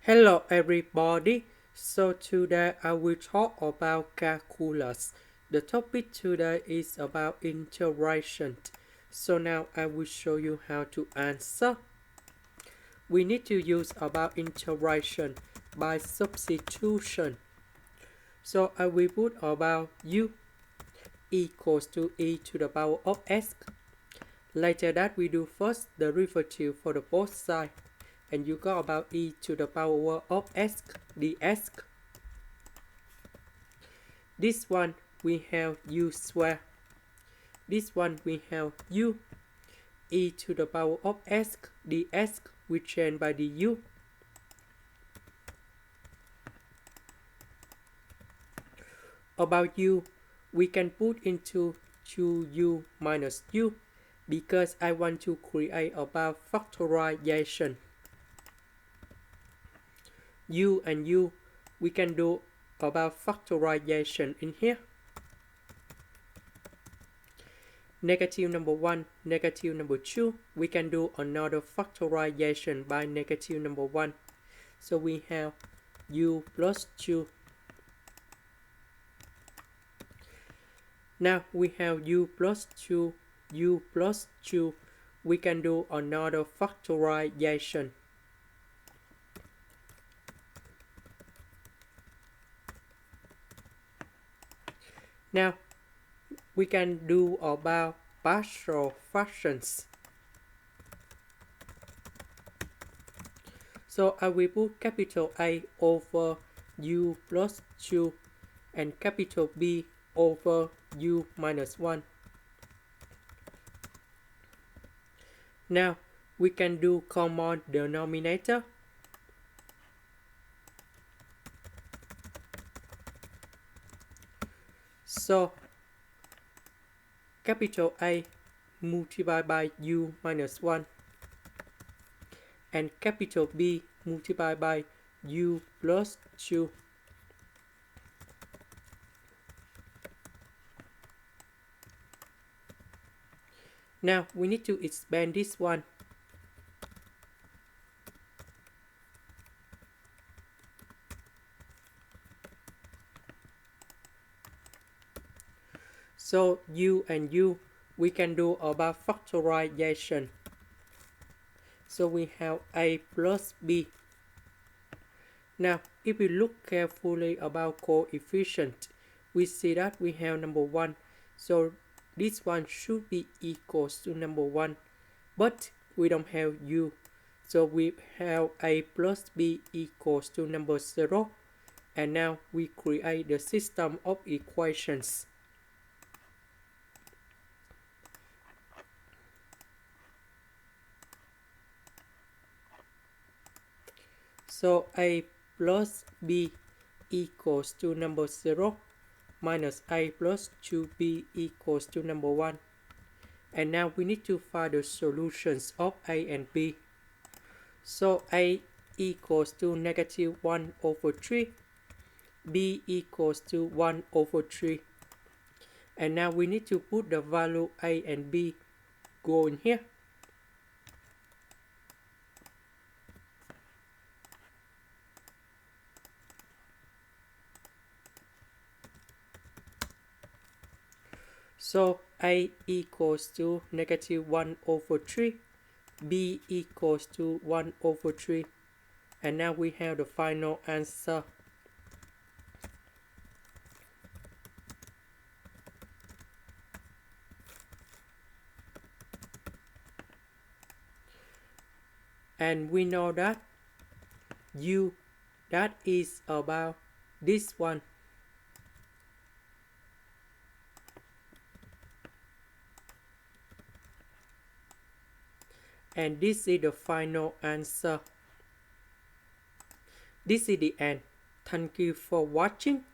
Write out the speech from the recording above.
Hello everybody, so today I will talk about calculus. The topic today is about integration. So now I will show you how to answer. We need to use about integration by substitution. So I will put about u equals to e to the power of s. Later that we do first the derivative for the both sides. And you got about e to the power of s ds. This one we have u square. This one we have u e to the power of s ds, we change by du. About u, we can put into 2u minus u because I want to create about factorization. U and u, we can do about factorization in here. Negative number 1, negative number 2, we can do another factorization by negative number 1. So we have u plus 2. Now we have u plus 2, u plus 2, we can do another factorization. Now, we can do about partial fractions. So I will put capital A over u plus 2 and capital B over u minus 1. Now, we can do common denominator. So, capital A multiplied by u minus 1 and capital B multiplied by u plus 2. Now, we need to expand this one. So u and u, we can do about factorization. So we have a plus b. Now, if we look carefully about coefficient, we see that we have number 1. So this one should be equals to number 1. But we don't have u. So we have a plus b equals to number 0. And now we create the system of equations. So a plus b equals to number 0 minus a plus 2b equals to number 1. And now we need to find the solutions of a and b. So a equals to negative 1 over 3. B equals to 1 over 3. And now we need to put the value a and b go in here. So a equals to negative 1 over 3, b equals to 1 over 3, and now we have the final answer. And we know that u, that is about this one. And this is the final answer. This is the end. Thank you for watching.